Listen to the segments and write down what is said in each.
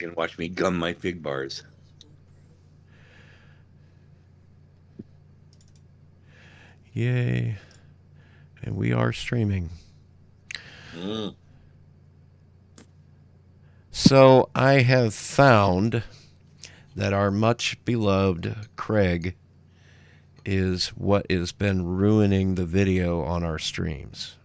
You can watch me gum my fig bars. Yay. And we are streaming. Mm. So I have found that our much beloved Craig is what has been ruining the video on our streams.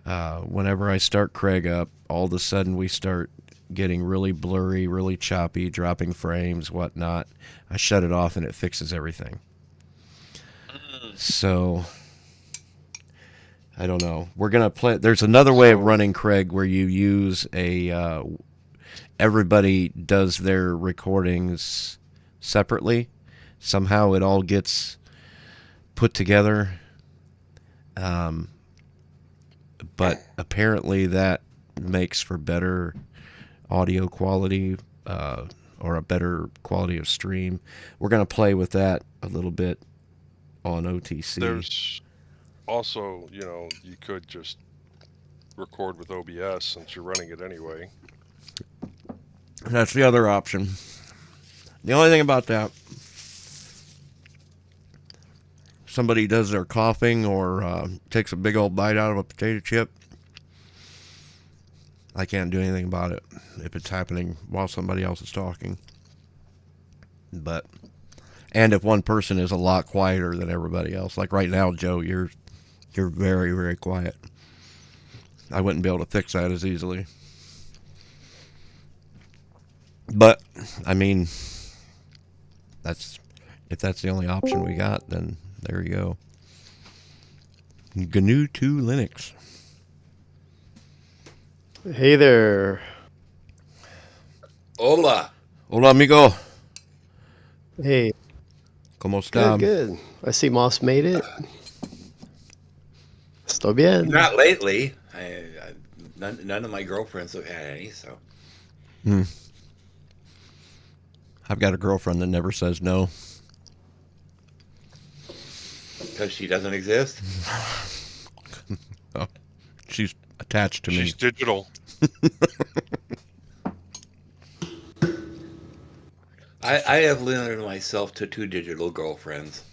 Whenever I start Craig up, all of a sudden we start getting really blurry, really choppy, dropping frames, whatnot. I shut it off and it fixes everything. So I don't know. We're gonna play. There's another way of running Craig where you use a. Everybody does their recordings separately. Somehow it all gets put together. But apparently that makes for better audio quality or a better quality of stream. We're going to play with that a little bit on OTC. There's also, you could just record with OBS since you're running it anyway. That's the other option. The only thing about that, somebody does their coughing or takes a big old bite out of a potato chip, I can't do anything about it if it's happening while somebody else is talking. And if one person is a lot quieter than everybody else, like right now, Joe, you're very, very quiet. I wouldn't be able to fix that as easily. But I mean, if that's the only option we got, then there you go. GNU 2 Linux. Hey there. Hola. Hola, amigo. Hey. ¿Cómo está? Good. I see Moss made it. Estoy bien. Not lately. None of my girlfriends have had any, so. I've got a girlfriend that never says no. Because she doesn't exist? Oh, she's attached to me. She's digital. I have limited myself to 2 digital girlfriends.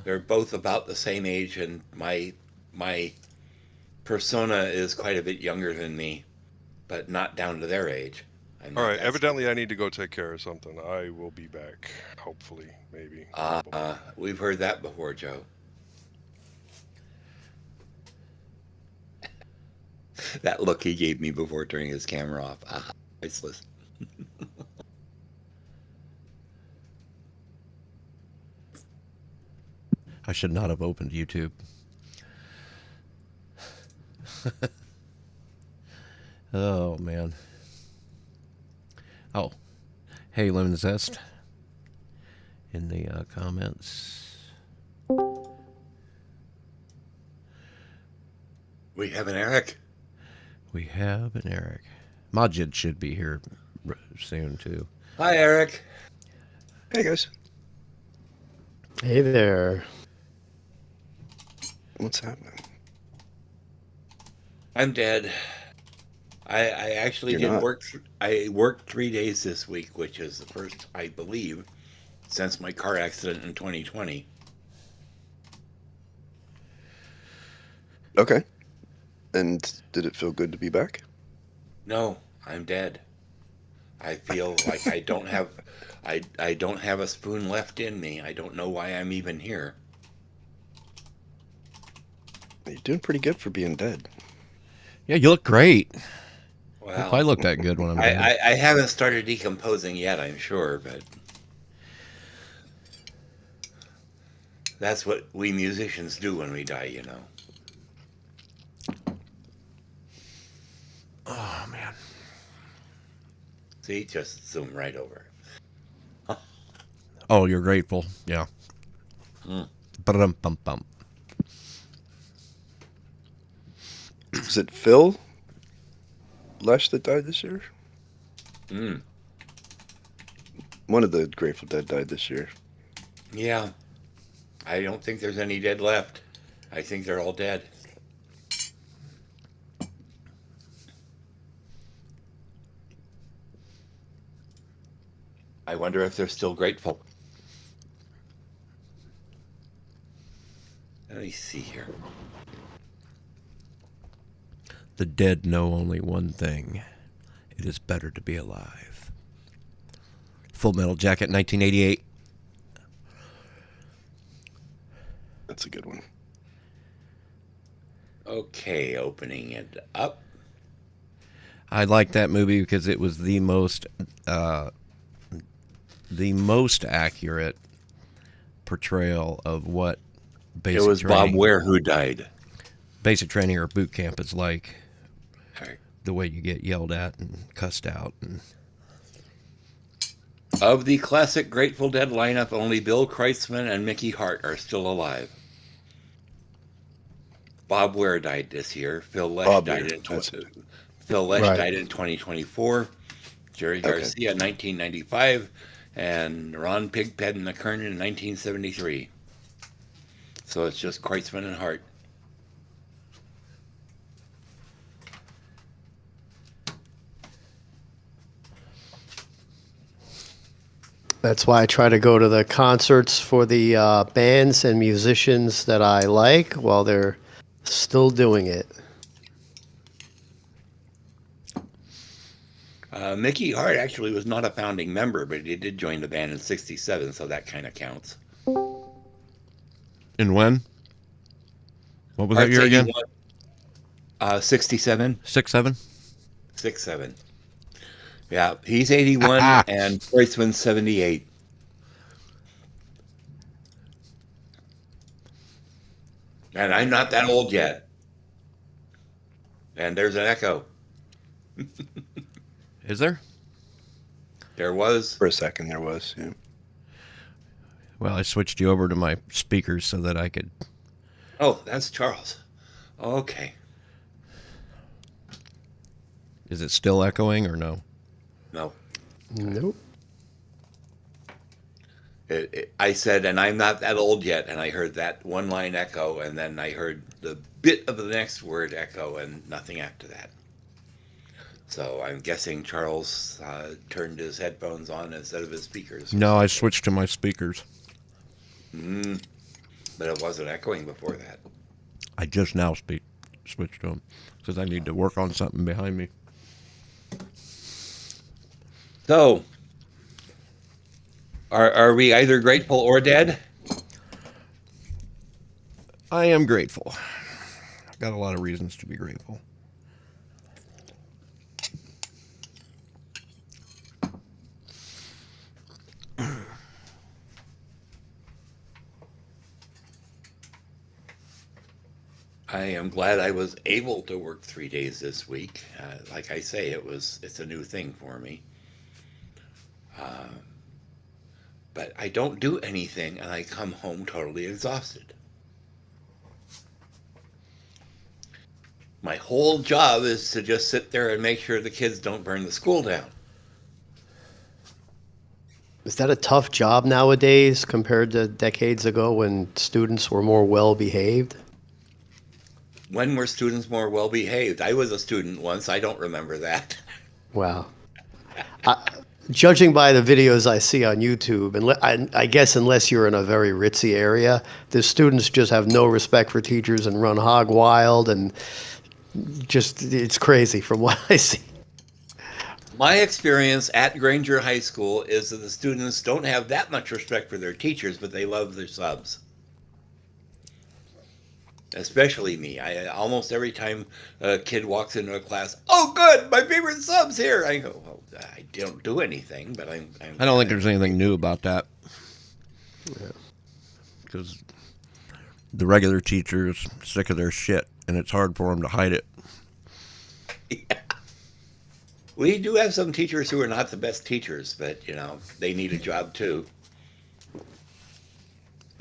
They're both about the same age, and my persona is quite a bit younger than me, but not down to their age. All right, evidently I need to go take care of something. I will be back, hopefully, maybe. We've heard that before, Joe. That look he gave me before turning his camera off. Priceless. I should not have opened YouTube. Oh, man. Oh. Hey, Lemon Zest. In the comments. We have an Eric. We have an Eric. Majid should be here soon, too. Hi, Eric. Hey, guys. Hey there. What's happening? I'm dead. I actually did work. I worked 3 days this week, which is the first, I believe, since my car accident in 2020. Okay. And did it feel good to be back? No, I'm dead. I feel like I don't have a spoon left in me. I don't know why I'm even here. You're doing pretty good for being dead. Yeah, you look great. Well, I look that good when I'm dead. I haven't started decomposing yet, I'm sure, but that's what we musicians do when we die, you know. Oh, man. See, just zoom right over. Oh, you're grateful. Yeah. Ba-dum-bum-bum. Was it Phil Lesh that died this year? One of the Grateful Dead died this year. Yeah. I don't think there's any dead left. I think they're all dead. I wonder if they're still grateful. Let me see here. The dead know only one thing. It is better to be alive. Full Metal Jacket, 1988. That's a good one. Okay, opening it up. I like that movie because it was the most accurate portrayal of what basic It was training, Bob Ware who died. basic training or boot camp is like. Okay. The way you get yelled at and cussed out. And... Of the classic Grateful Dead lineup, only Bill Kreutzmann and Mickey Hart are still alive. Bob Ware died this year. Phil Lesh died in 2024. Jerry Garcia, 1995, and Ron Pigpen McKernan in 1973. So it's just Kreutzmann and Hart. That's why I try to go to the concerts for the bands and musicians that I like while they're still doing it. Mickey Hart actually was not a founding member, but he did join the band in '67, so that kind of counts. And when? What was that year again? 67. 6'7"? 6'7". Yeah, he's 81 and Kreutzmann's 78. And I'm not that old yet. And there's an echo. Is there? There was. For a second, there was. Yeah. Well, I switched you over to my speakers so that I could. Oh, that's Charles. Okay. Is it still echoing or no? No. Nope. I said, and I'm not that old yet, and I heard that one line echo, and then I heard the bit of the next word echo, and nothing after that. So I'm guessing Charles turned his headphones on instead of his speakers. No, I switched to my speakers. But it wasn't echoing before that. I just now switched to them because I need to work on something behind me. So, are we either grateful or dead? I am grateful. I've got a lot of reasons to be grateful. I am glad I was able to work 3 days this week. Like I say, it's a new thing for me. But I don't do anything, and I come home totally exhausted. My whole job is to just sit there and make sure the kids don't burn the school down. Is that a tough job nowadays compared to decades ago when students were more well behaved? When were students more well behaved? I was a student once. I don't remember that. Wow. Judging by the videos I see on YouTube, and I guess unless you're in a very ritzy area, the students just have no respect for teachers and run hog wild, and just it's crazy from what I see. My experience at Granger High School is that the students don't have that much respect for their teachers, but they love their subs. Especially me. Almost every time a kid walks into a class, oh, good, my favorite sub's here. I go, well, I don't do anything, but I don't think there's anything new about that. Because the regular teacher is sick of their shit, and it's hard for them to hide it. Yeah. We do have some teachers who are not the best teachers, but, they need a job too.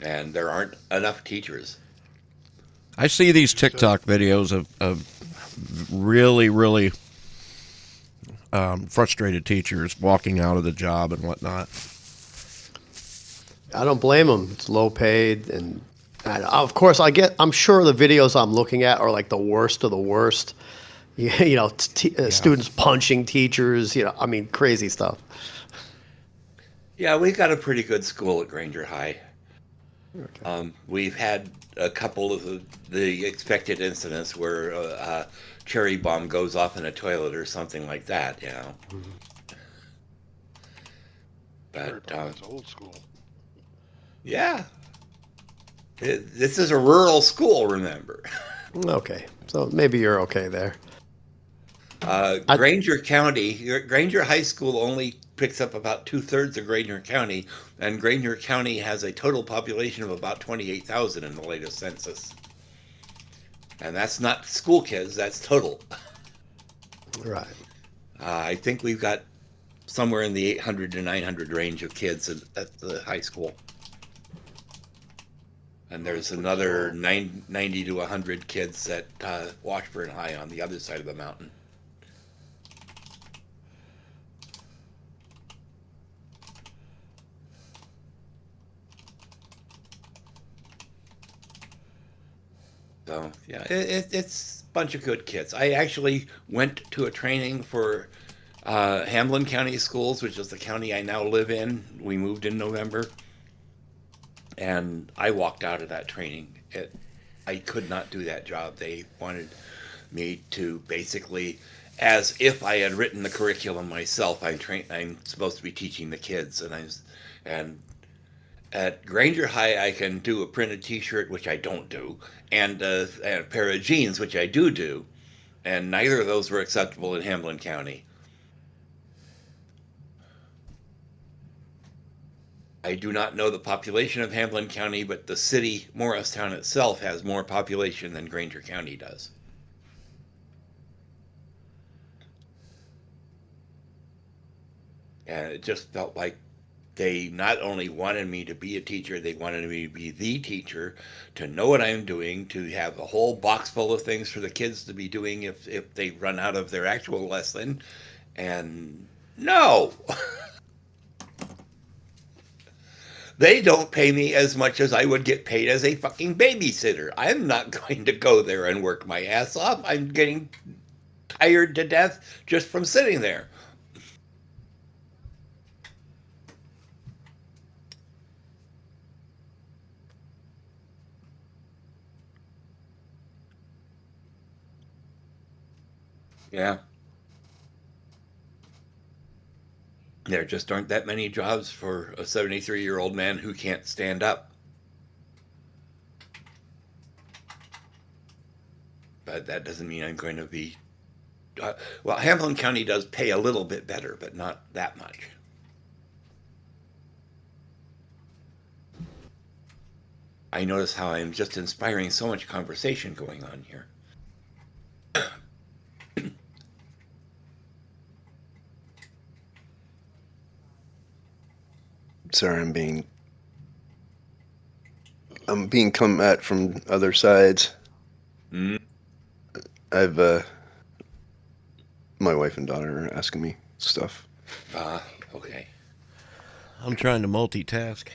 And there aren't enough teachers. I see these TikTok videos of really, really frustrated teachers walking out of the job and whatnot. I don't blame them. It's low paid, and of course, I'm sure the videos I'm looking at are like the worst of the worst. Students punching teachers. Crazy stuff. Yeah, we got a pretty good school at Granger High. We've had a couple of the expected incidents where a cherry bomb goes off in a toilet or something like that, you know. Cherry But bomb, that's old school. yeah, this is a rural school, remember. Okay, so maybe you're okay there. Granger County, Granger High School only picks up about 2/3 of Granger County, and Granger County has a total population of about 28,000 in the latest census. And that's not school kids, that's total. Right. I think we've got somewhere in the 800 to 900 range of kids at the high school. And there's another 90 to 100 kids at Washburn High on the other side of the mountain. So, yeah, it's a bunch of good kids. I actually went to a training for Hamlin County Schools, which is the county I now live in. We moved in November. And I walked out of that training. I could not do that job. They wanted me to basically, as if I had written the curriculum myself. I'm supposed to be teaching the kids, and at Granger High I can do a printed T-shirt, which I don't do, and a pair of jeans, which I do, and neither of those were acceptable in Hamlin County. I do not know the population of Hamlin County, but the city, Morristown itself, has more population than Granger County does. And it just felt like they not only wanted me to be a teacher, they wanted me to be the teacher, to know what I'm doing, to have a whole box full of things for the kids to be doing if they run out of their actual lesson. And no! They don't pay me as much as I would get paid as a fucking babysitter. I'm not going to go there and work my ass off. I'm getting tired to death just from sitting there. Yeah. There just aren't that many jobs for a 73-year-old man who can't stand up. But that doesn't mean I'm going to be... well, Hamilton County does pay a little bit better, but not that much. I notice how I'm just inspiring so much conversation going on here. Sorry, I'm being come at from other sides. Mm. My wife and daughter are asking me stuff. Okay. I'm trying to multitask.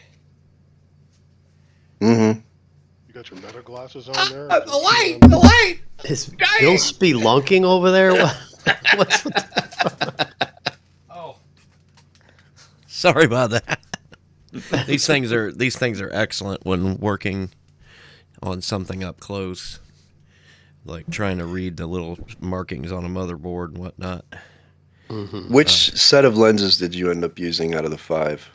Mm-hmm. You got your meta glasses on there? The light! Is Dang. Bill spelunking over there? What's with Oh, sorry about that. These things are excellent when working on something up close, like trying to read the little markings on a motherboard and whatnot. Mm-hmm. Which set of lenses did you end up using out of the 5?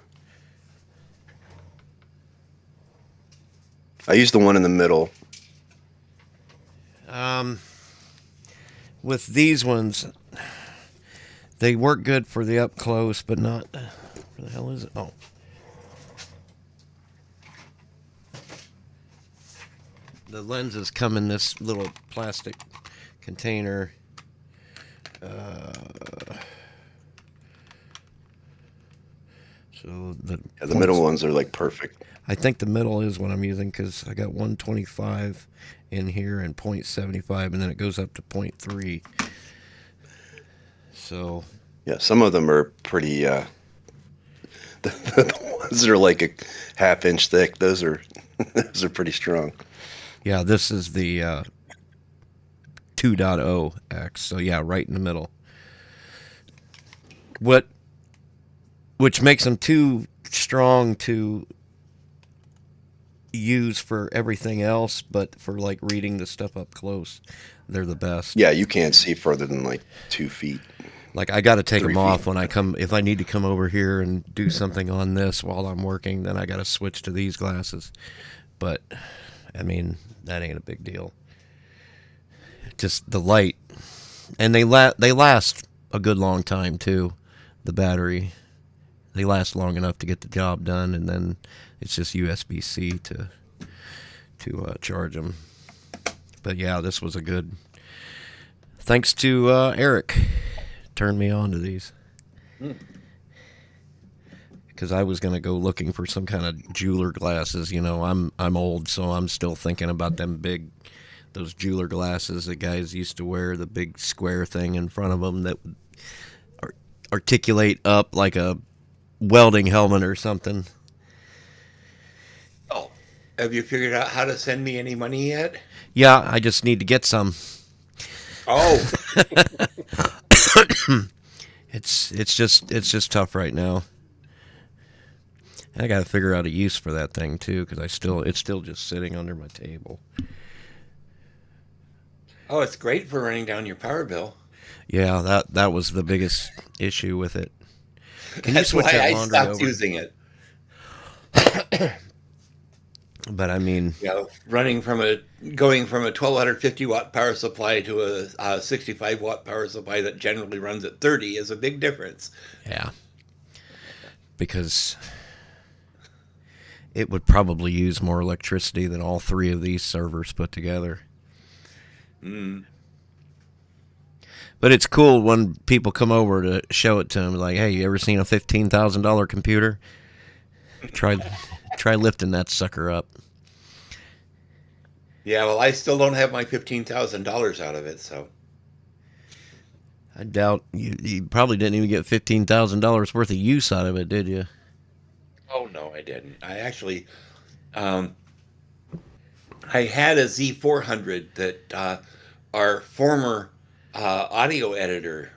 I used the one in the middle. With these ones, they work good for the up close, but not. Where the hell is it? Oh. The lenses come in this little plastic container. So The middle ones are like perfect. I think the middle is what I'm using because I got 125 in here and 0.75, and then it goes up to 0.3. So Yeah, some of them are pretty. The ones that are like a half-inch thick, those are pretty strong. yeah, this is the 2.0X. So yeah, right in the middle. Which makes them too strong to use for everything else, but for like reading the stuff up close, they're the best. Yeah, you can't see further than like 2 feet. Like I got to take 3 them off feet. when I come. If I need to come over here and do something on this while I'm working, then I got to switch to these glasses. But I mean, that ain't a big deal. Just the light, and they last a good long time too. The battery, they last long enough to get the job done, and then it's just USB-C to charge them. But yeah, this was a good. Thanks to Eric, turned me on to these. Because I was gonna go looking for some kind of jeweler glasses. You know, I'm old, so I'm still thinking about those jeweler glasses that guys used to wear, the big square thing in front of them that would articulate up like a welding helmet or something. Oh, have you figured out how to send me any money yet? Yeah, I just need to get some. Oh, It's just tough right now. I got to figure out a use for that thing too, because it's still just sitting under my table. oh, it's great for running down your power bill. Yeah, that was the biggest issue with it. Can you That's switch why that I laundry stopped over? using it. But I mean, You know, going from a 1250 watt power supply to a 65 watt power supply that generally runs at 30 is a big difference. yeah, because it would probably use more electricity than all three of these servers put together. But it's cool when people come over to show it to them, like, "Hey, you ever seen a $15,000 computer? Try lifting that sucker up." Yeah, well, I still don't have my $15,000 out of it, so. I doubt you probably didn't even get $15,000 worth of use out of it, did you? Oh, no, I didn't. I actually, I had a Z400 that our former audio editor,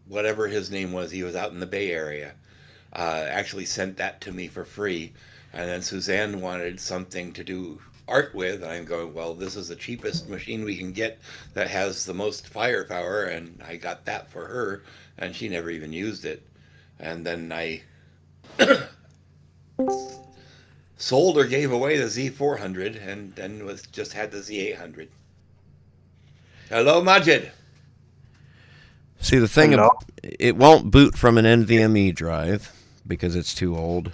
whatever his name was, he was out in the Bay Area, actually sent that to me for free. And then Suzanne wanted something to do art with, and I'm going, well, this is the cheapest machine we can get that has the most firepower, and I got that for her, and she never even used it. And then I sold or gave away the Z400, and then just had the Z800. Hello, Majid. See, the thing, Hello? it won't boot from an NVMe drive because it's too old.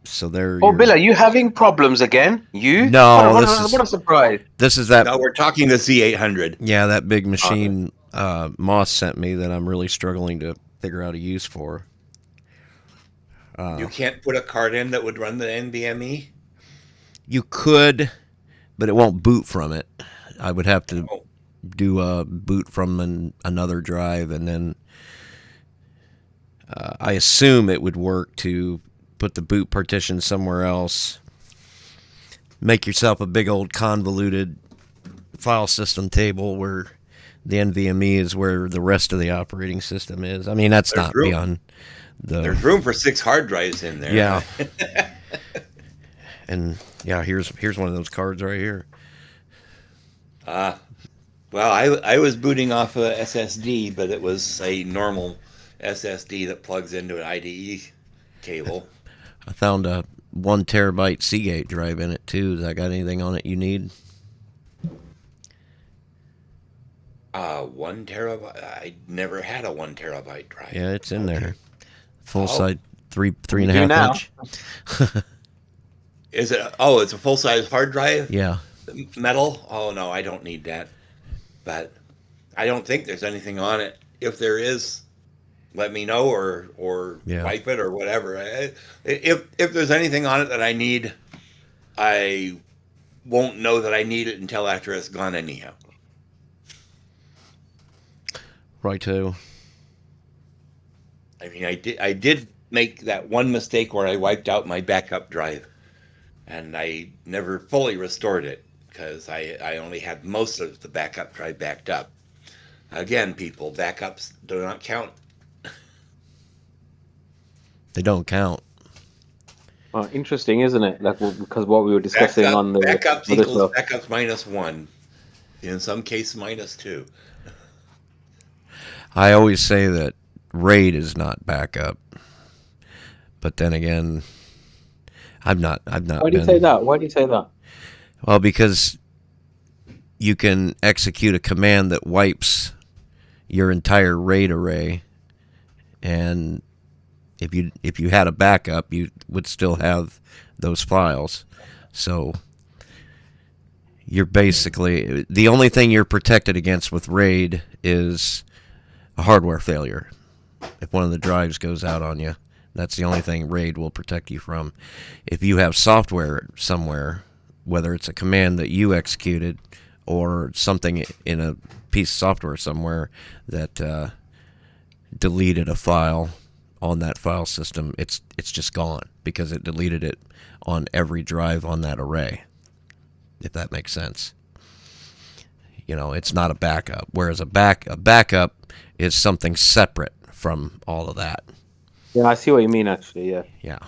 So there. Oh, Bill, are you having problems again? You? No, What a surprise. This is that. No, we're talking the Z800. Yeah, that big machine Moss sent me that I'm really struggling to figure out a use for. You can't put a card in that would run the NVMe? You could, but it won't boot from it. I would have to Oh. do a boot from another drive, and then I assume it would work to put the boot partition somewhere else. Make yourself a big old convoluted file system table where the NVMe is where the rest of the operating system is. I mean, that's There's not room. beyond the... There's room for 6 hard drives in there. Yeah. And yeah, here's one of those cards right here. Well, I was booting off a SSD, but it was a normal SSD that plugs into an IDE cable. I found a 1 terabyte Seagate drive in it too. Has that got anything on it you need? 1 terabyte? I never had a 1 terabyte drive. Yeah, it's in there. Full Oh. size, three and a do half now. inch. Is it? Oh, it's a full size hard drive? Yeah. Metal? Oh no, I don't need that. But I don't think there's anything on it. If there is, let me know or Yeah. wipe it or whatever. If there's anything on it that I need, I won't know that I need it until after it's gone anyhow. Righto. I mean, I did make that one mistake where I wiped out my backup drive, and I never fully restored it because I only had most of the backup drive backed up. Again, people, backups do not count. They don't count. Oh, interesting, isn't it? Like because what we were discussing on the backups other equals show. backups minus 1. In some case, minus 2. I always say that RAID is not backup, but then again, I've not Why do you say that? Why do you say that? Well, because you can execute a command that wipes your entire RAID array, and if you had a backup, you would still have those files. So you're basically, the only thing you're protected against with RAID is a hardware failure. If one of the drives goes out on you, that's the only thing RAID will protect you from. If you have software somewhere, whether it's a command that you executed or something in a piece of software somewhere that deleted a file on that file system, it's just gone because it deleted it on every drive on that array, if that makes sense. You know, it's not a backup, whereas a backup is something separate from all of that. Yeah, I see what you mean. Actually, yeah. Yeah.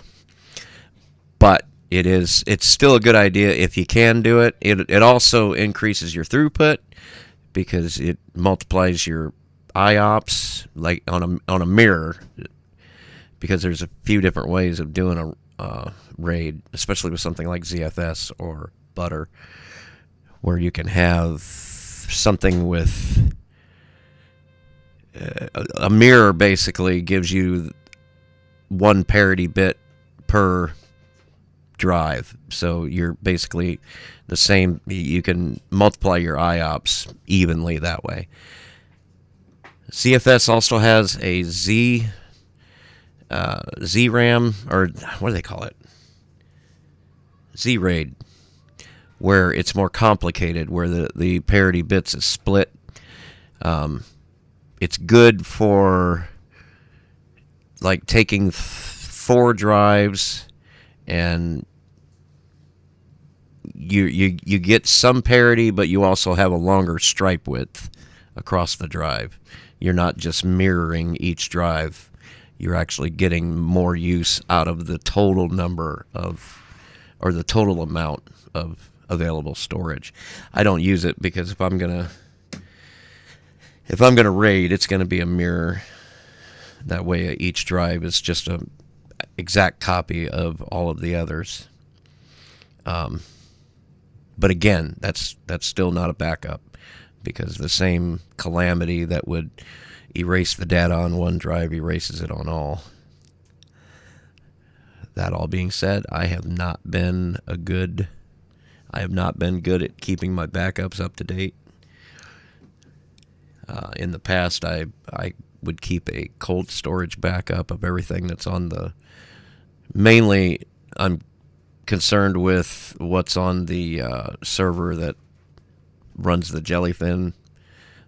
But it's still a good idea if you can do it. It also increases your throughput because it multiplies your IOPS like on a mirror, because there's a few different ways of doing a RAID, especially with something like ZFS or Butter, where you can have something with a mirror basically gives you one parity bit per drive. So you're basically the same. You can multiply your IOPS evenly that way. ZFS also has a ZRAM, or what do they call it? ZRAID, where it's more complicated, where the parity bits is split. It's good for like taking 4 drives, and you get some parity, but you also have a longer stripe width across the drive. You're not just mirroring each drive. You're actually getting more use out of the total number of, or the total amount of available storage. I don't use it because if I'm gonna RAID, it's gonna be a mirror. That way each drive is just a exact copy of all of the others. But again, that's still not a backup, because the same calamity that would erase the data on one drive erases it on all. That all being said, I have not been good at keeping my backups up to date. In the past, I would keep a cold storage backup of everything that's on the... Mainly, I'm concerned with what's on the server that runs the Jellyfin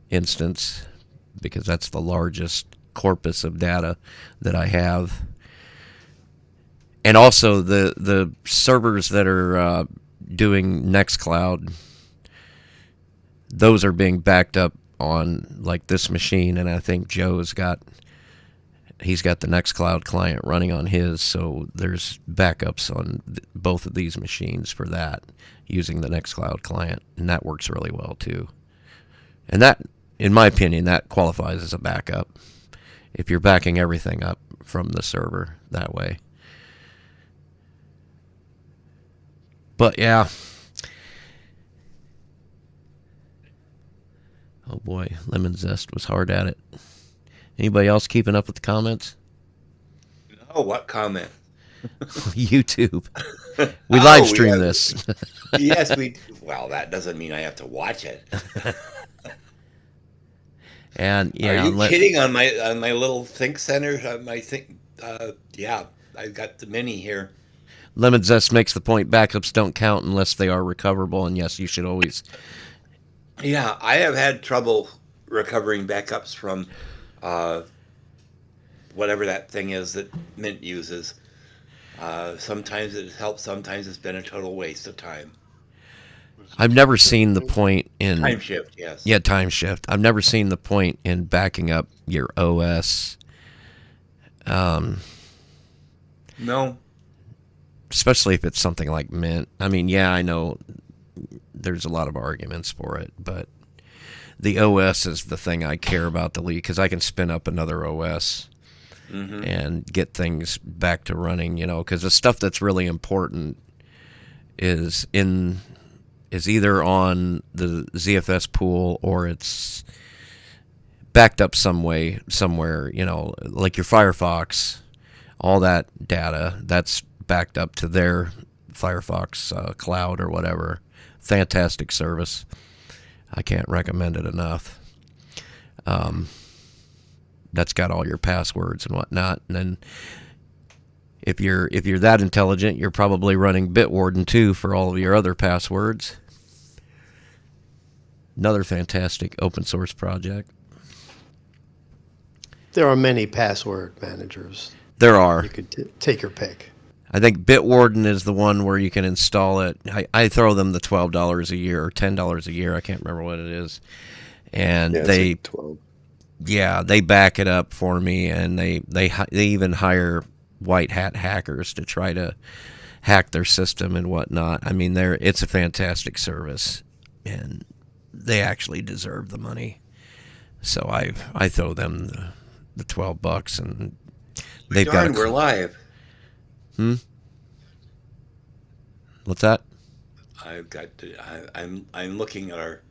instance, because that's the largest corpus of data that I have. And also the servers that are doing Nextcloud, those are being backed up on like this machine, and I think Joe's got the Nextcloud client running on his, so there's backups on both of these machines for that using the Nextcloud client, and that works really well too. And that, in my opinion, that qualifies as a backup if you're backing everything up from the server that way. But yeah. Oh boy, Lemon Zest was hard at it. Anybody else keeping up with the comments? Oh, what comment? YouTube. We live stream this. Yes, we... Well, that doesn't mean I have to watch it. And yeah, are you kidding on my little Think Center? Yeah, I've got the mini here. Lemon Zest makes the point: backups don't count unless they are recoverable, and yes, you should always. Yeah, I have had trouble recovering backups from whatever that thing is that Mint uses. Sometimes it helps, sometimes it's been a total waste of time. I've never seen the point in Time shift, yes. Yeah, time shift. I've never seen the point in backing up your OS. No. especially if it's something like Mint. I mean, yeah, I know there's a lot of arguments for it, but the OS is the thing I care about the least, because I can spin up another OS and get things back to running, because the stuff that's really important is either on the ZFS pool or it's backed up somewhere, like your Firefox, all that data, that's backed up to their Firefox cloud or whatever. Fantastic service. I can't recommend it enough. That's got all your passwords and whatnot. And then if you're that intelligent, you're probably running Bitwarden too for all of your other passwords. Another fantastic open source project. There are many password managers. There are. You could take your pick. I think Bitwarden is the one where you can install it. I throw them the $12 a year or $10 a year. I can't remember what it is. And Yeah, it's they like 12. they back it up for me, and they even hire white hat hackers to try to hack their system and whatnot. I mean, it's a fantastic service, and they actually deserve the money. So I throw them the $12, and they've Darn, got we're live. What's that? I've got. I'm looking at our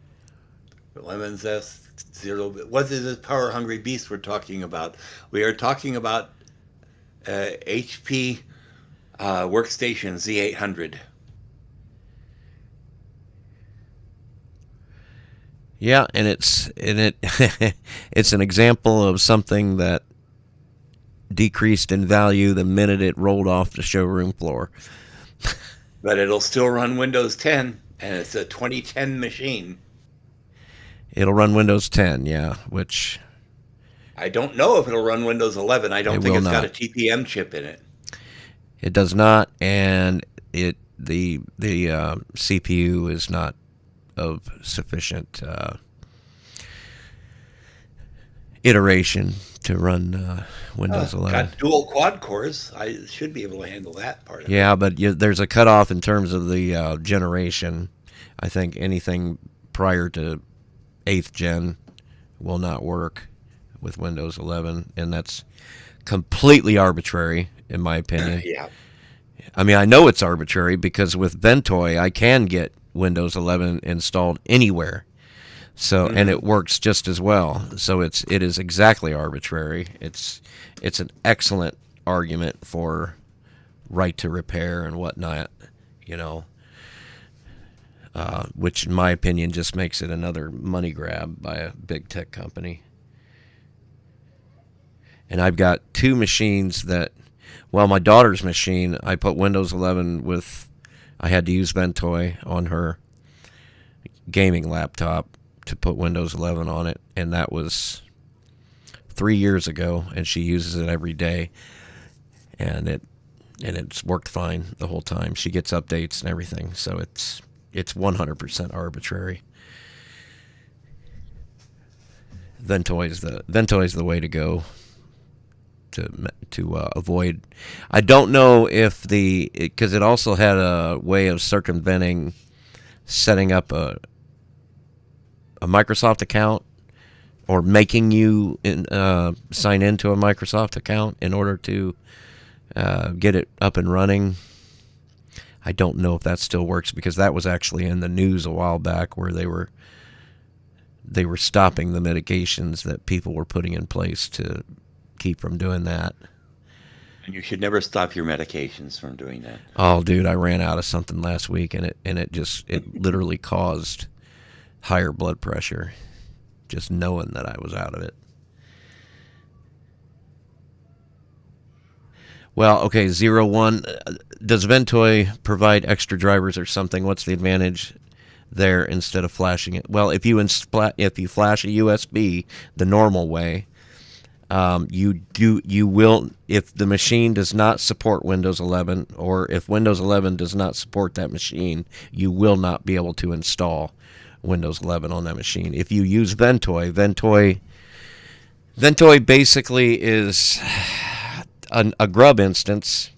Lemon Zest Zero. What is this power hungry beast we're talking about? We are talking about HP workstation Z800. Yeah, and it's an example of something that decreased in value the minute it rolled off the showroom floor. But it'll still run Windows 10, and it's a 2010 machine. It'll run Windows 10, yeah, which I don't know if it'll run Windows 11. I don't It think will it's got not. a TPM chip in it. it does not, and the CPU is not of sufficient iteration to run Windows 11. Got dual quad cores. I should be able to handle that part of it. Yeah, but there's a cutoff in terms of the generation. I think anything prior to 8th gen will not work with Windows 11, and that's completely arbitrary, in my opinion. Yeah. I mean, I know it's arbitrary because with Ventoy, I can get Windows 11 installed anywhere. So, and it works just as well. So it is exactly arbitrary. It's an excellent argument for right to repair and whatnot, which in my opinion just makes it another money grab by a big tech company. And I've got two machines that, well, my daughter's machine, I put Windows 11 with, I had to use Ventoy on her gaming laptop to put Windows 11 on it, and that was 3 years ago, and she uses it every day, and it's worked fine the whole time. She gets updates and everything, so it's 100% arbitrary. Ventoy is the way to go to avoid. I don't know if because it also had a way of circumventing setting up a Microsoft account or making you sign into a Microsoft account in order to get it up and running. I don't know if that still works, because that was actually in the news a while back, where they were stopping the mitigations that people were putting in place to keep from doing that. And you should never stop your medications from doing that. Oh, dude, I ran out of something last week, and it literally caused higher blood pressure, just knowing that I was out of it. Well, okay, 01. Does Ventoy provide extra drivers or something? What's the advantage there instead of flashing it? Well, if you flash a USB the normal way, you will, if the machine does not support Windows 11, or if Windows 11 does not support that machine, you will not be able to install Windows 11 on that machine. If you use Ventoy basically is a grub instance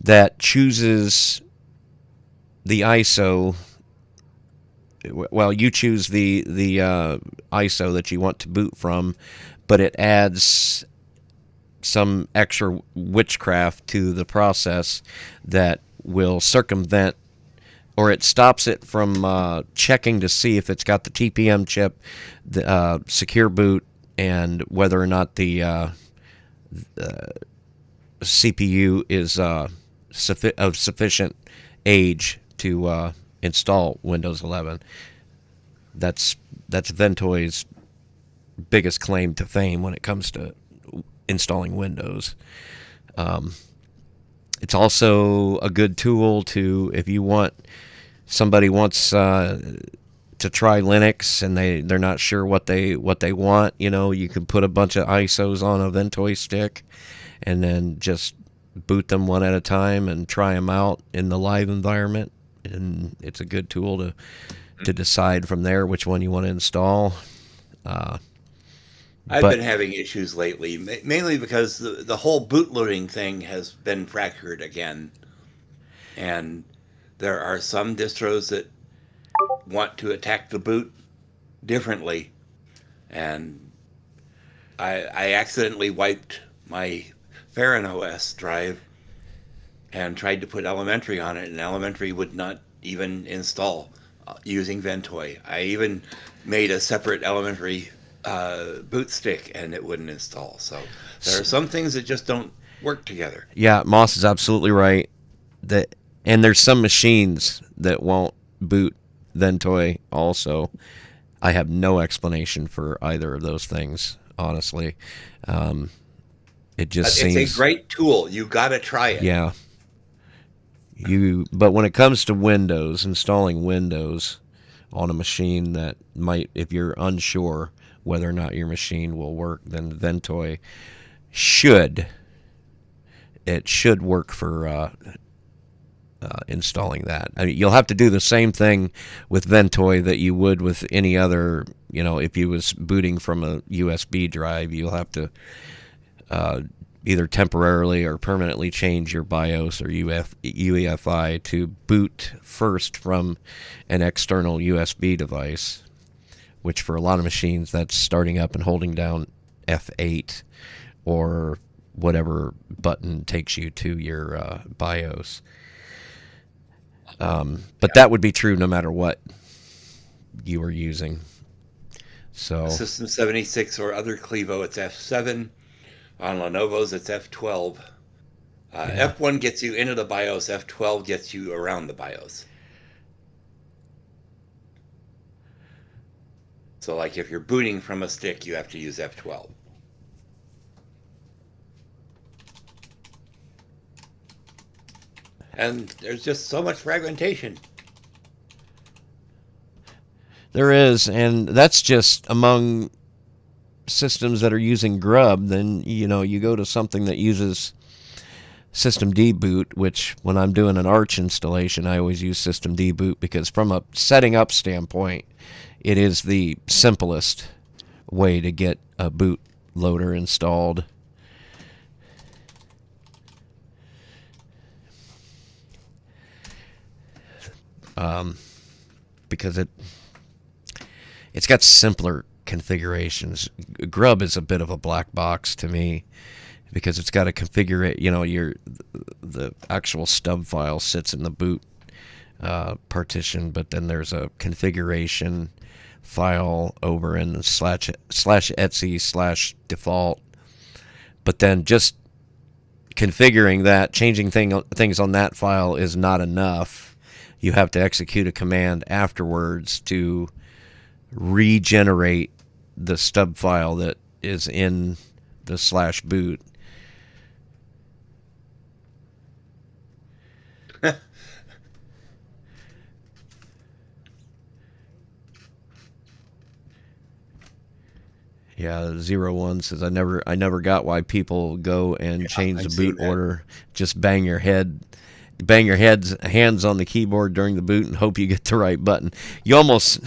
that chooses the ISO. Well, you choose the ISO that you want to boot from, but it adds some extra witchcraft to the process that will circumvent, or it stops it from checking to see if it's got the TPM chip, the secure boot, and whether or not the CPU is of sufficient age to install Windows 11. That's Ventoy's biggest claim to fame when it comes to installing Windows. It's also a good tool to, if you want, somebody wants to try Linux and they're not sure what they want, you can put a bunch of ISOs on a Ventoy stick and then just boot them one at a time and try them out in the live environment. And it's a good tool to decide from there which one you want to install. I've been having issues lately, mainly because the whole bootloading thing has been fractured again. And there are some distros that want to attack the boot differently. And I accidentally wiped my Farron OS drive and tried to put elementary on it, and elementary would not even install using Ventoy. I even made a separate elementary boot stick, and it wouldn't install. So there are some things that just don't work together. Yeah, Moss is absolutely right. And there's some machines that won't boot Ventoy also. I have no explanation for either of those things, honestly. It just seems... It's a great tool. You got to try it. Yeah. But when it comes to Windows, installing Windows on a machine that might, if you're unsure whether or not your machine will work, then Ventoy should work for installing that. I mean, you'll have to do the same thing with Ventoy that you would with any other, if you was booting from a USB drive, you'll have to either temporarily or permanently change your BIOS or UEFI to boot first from an external USB device, which for a lot of machines, that's starting up and holding down F8 or whatever button takes you to your BIOS. But that would be true no matter what you were using. So System 76 or other Clevo, it's F7. On Lenovo's, it's F12. F1 gets you into the BIOS. F12 gets you around the BIOS. So, like, if you're booting from a stick, you have to use F12. And there's just so much fragmentation. there is, and that's just among systems that are using Grub. Then you go to something that uses System D boot, which when I'm doing an Arch installation, I always use System D boot because from a setting up standpoint, it is the simplest way to get a boot loader installed. Because it's got simpler configurations. Grub is a bit of a black box to me because it's got to configure it. The actual stub file sits in the boot partition, but then there's a configuration file over in /etc/default. But then just configuring that, changing things on that file is not enough. You have to execute a command afterwards to regenerate the stub file that is in the /boot. Yeah, 01 says I never got why people go and change the boot order. Just bang your hands on the keyboard during the boot and hope you get the right button. You almost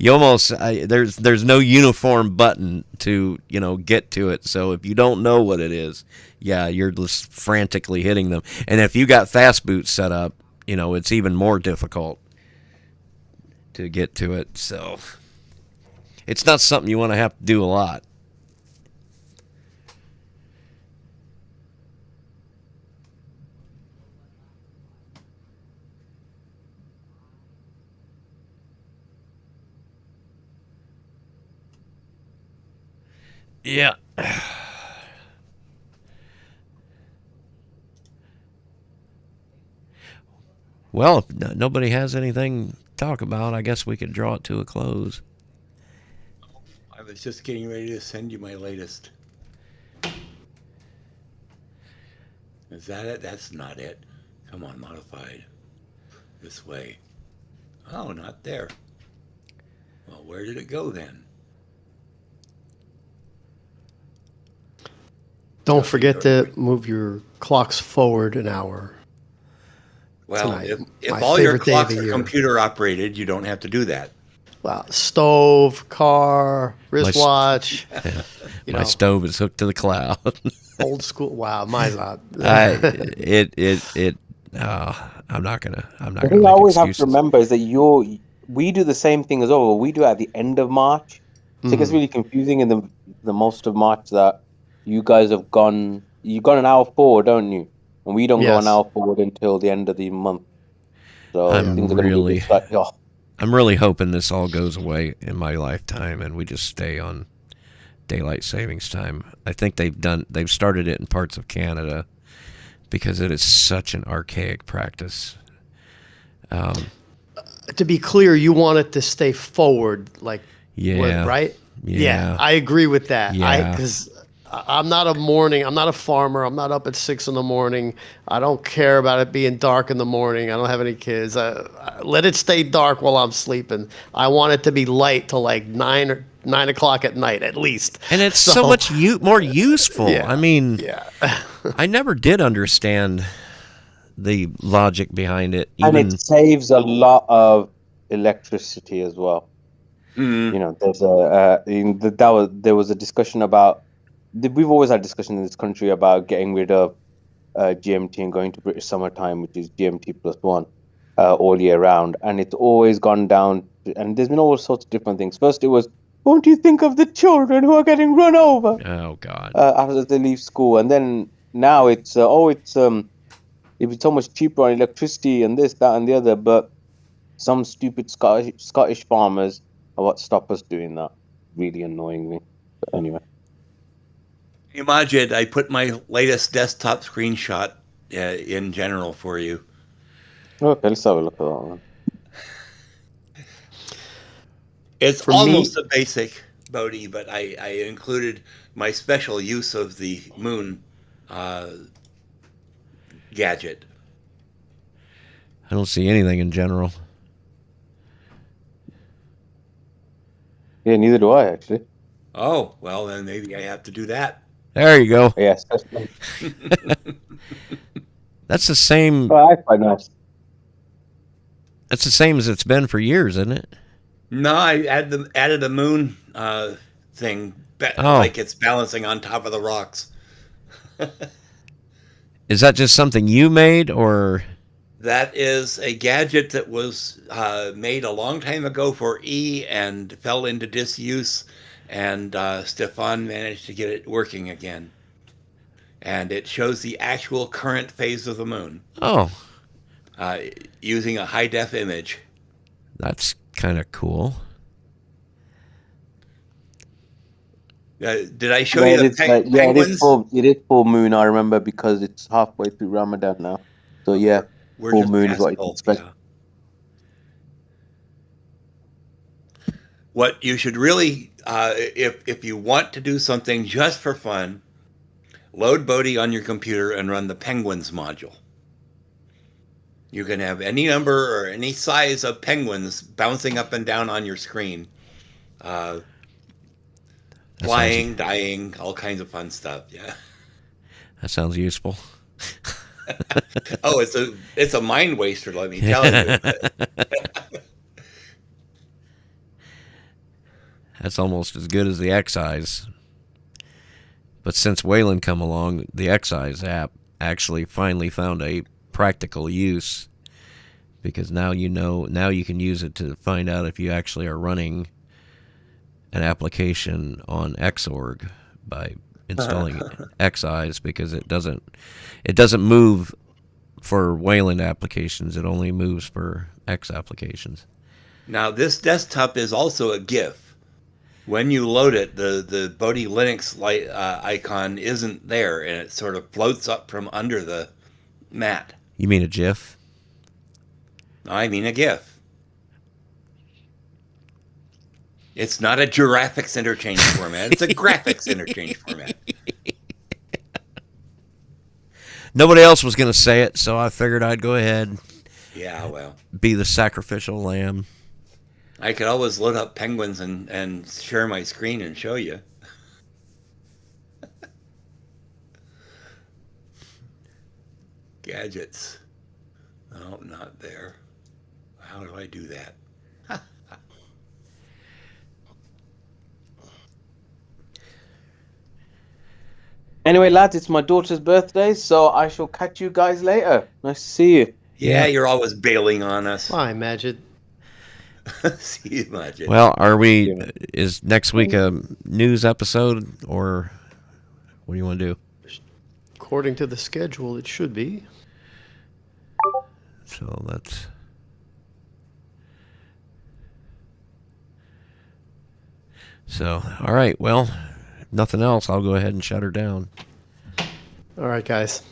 You almost there's no uniform button to get to it. So if you don't know what it is, yeah, you're just frantically hitting them. And if you got fast boot set up, it's even more difficult to get to it. So it's not something you want to have to do a lot. Yeah. Well, if nobody has anything to talk about, I guess we could draw it to a close. I was just getting ready to send you my latest. Is that it? That's not it. Come on, modified. This way. Oh, not there. Well, where did it go then? Don't forget to move your clocks forward an hour. Well, Tonight. if My all your favorite day of clocks the are year. computer operated, you don't have to do that. Wow, stove, car, wristwatch. My stove is hooked to the cloud. Old school. Wow, mine's not. I'm not gonna The thing make I always have to excuses. remember is that we do the same thing as well. We do it at the end of March, so it gets really confusing in the most of March that you guys have gone. You've gone an hour forward, don't you? And we don't go an Yes. hour forward until the end of the month. So I'm things are going to be a bit slightly off. I'm really hoping this all goes away in my lifetime and we just stay on daylight savings time. I think they've started it in parts of Canada because it is such an archaic practice. To be clear, you want it to stay forward, like Yeah. right? Yeah. I agree with that. Yeah. Because I'm not a farmer. I'm not up at 6 a.m. I don't care about it being dark in the morning. I don't have any kids. Let it stay dark while I'm sleeping. I want it to be light till like 9 o'clock at night at least. And it's so much more useful. Yeah. I mean, Yeah. I never did understand the logic behind it. And it saves a lot of electricity as well. There's there was a discussion about. We've always had discussion in this country about getting rid of GMT and going to British summertime, which is GMT +1 all year round, and it's always gone down. And there's been all sorts of different things. First, it was, "Won't you think of the children who are getting run over?" Oh God! After they leave school, and then now it's if it's so much cheaper on electricity and this, that, and the other, but some stupid Scottish farmers are what stop us doing that. Really annoying me. But anyway. Imagine I put my latest desktop screenshot in general for you. Okay, let's have a look at that one. It's For almost me- a basic, Bodhi, but I included my special use of the moon gadget. I don't see anything in general. Yeah, neither do I actually. Oh, well, then maybe I have to do that. There you go. Yes. That's the same. That's quite nice. That's the same as it's been for years, isn't it? No, I added a moon thing, like it's balancing on top of the rocks. Is that just something you made, or? That is a gadget that was made a long time ago for E and fell into disuse, and Stefan managed to get it working again. And it shows the actual current phase of the moon. Oh. Using a high-def image. That's kind of cool. Did I show you the penguins? Yeah, it is full moon, I remember, because it's halfway through Ramadan now. So yeah, We're full just moon is past what you full, expect. yeah. What you should really, if you want to do something just for fun, load Bodhi on your computer and run the penguins module. You can have any number or any size of penguins bouncing up and down on your screen. Flying, dying, all kinds of fun stuff, yeah. That sounds useful. Oh, it's a mind waster, let me tell you. That's almost as good as the Excise. But since Wayland come along, the Excise app actually finally found a practical use, because now you can use it to find out if you actually are running an application on Xorg by installing Excise, because it doesn't move for Wayland applications. It only moves for X applications. Now, this desktop is also a GIF. When you load it, the Bodhi Linux light icon isn't there, and it sort of floats up from under the mat. You mean a GIF? I mean a GIF. It's not a graphics interchange format. It's a graphics interchange format. Nobody else was going to say it, so I figured I'd go ahead, Yeah, well. be the sacrificial lamb. I could always load up penguins and share my screen and show you. Gadgets. Oh, not there. How do I do that? Anyway, lads, it's my daughter's birthday, so I shall catch you guys later. Nice to see you. Yeah, you're always bailing on us. Bye, Majid. See you, Majid. Well, is next week a news episode, or what do you want to do? According to the schedule, it should be. So let's... So, all right, well, if nothing else, I'll go ahead and shut her down. All right, guys.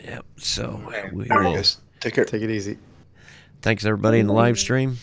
Yep, so we All right, will... guys. Take care. Take it easy. Thanks, everybody, in the live stream.